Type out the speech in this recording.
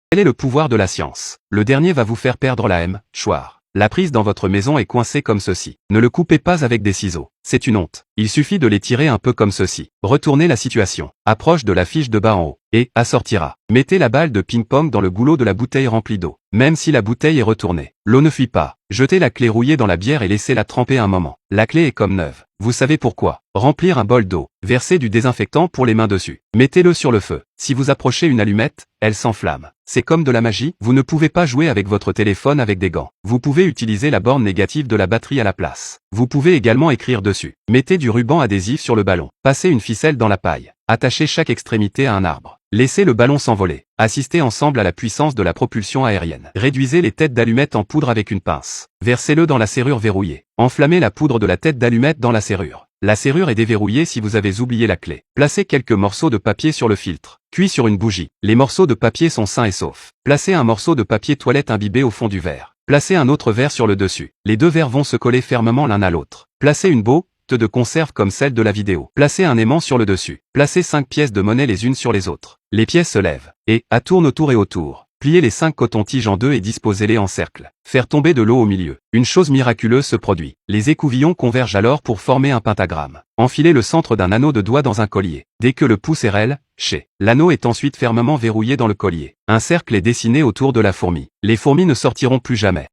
Quel est le pouvoir de la science? Le dernier va vous faire perdre la mâchoire. La prise dans votre maison est coincée comme ceci. Ne le coupez pas avec des ciseaux. C'est une honte. Il suffit de les tirer un peu comme ceci. Retournez la situation. Approche de la fiche de bas en haut. Et assortira. Mettez la balle de ping-pong dans le goulot de la bouteille remplie d'eau. Même si la bouteille est retournée. L'eau ne fuit pas. Jetez la clé rouillée dans la bière et laissez-la tremper un moment. La clé est comme neuve. Vous savez pourquoi. Remplir un bol d'eau. Versez du désinfectant pour les mains dessus. Mettez-le sur le feu. Si vous approchez une allumette, elle s'enflamme. C'est comme de la magie. Vous ne pouvez pas jouer avec votre téléphone avec des gants. Vous pouvez utiliser la borne négative de la batterie à la place. Vous pouvez également écrire dessus. Mettez du ruban adhésif sur le ballon. Passez une ficelle dans la paille. Attachez chaque extrémité à un arbre. Laissez le ballon s'envoler. Assistez ensemble à la puissance de la propulsion aérienne. Réduisez les têtes d'allumettes en poudre avec une pince. Versez-le dans la serrure verrouillée. Enflammez la poudre de la tête d'allumette dans la serrure. La serrure est déverrouillée si vous avez oublié la clé. Placez quelques morceaux de papier sur le filtre. Cuit sur une bougie. Les morceaux de papier sont sains et saufs. Placez un morceau de papier toilette imbibé au fond du verre. Placez un autre verre sur le dessus. Les deux verres vont se coller fermement l'un à l'autre. Placez une botte de conserve comme celle de la vidéo. Placez un aimant sur le dessus. Placez 5 pièces de monnaie les unes sur les autres. Les pièces se lèvent. Et, tournent autour et autour. Pliez les 5 cotons-tiges en deux et disposez-les en cercle. Faire tomber de l'eau au milieu. Une chose miraculeuse se produit. Les écouvillons convergent alors pour former un pentagramme. Enfilez le centre d'un anneau de doigt dans un collier. Dès que le pouce est relâché, l'anneau est ensuite fermement verrouillé dans le collier. Un cercle est dessiné autour de la fourmi. Les fourmis ne sortiront plus jamais.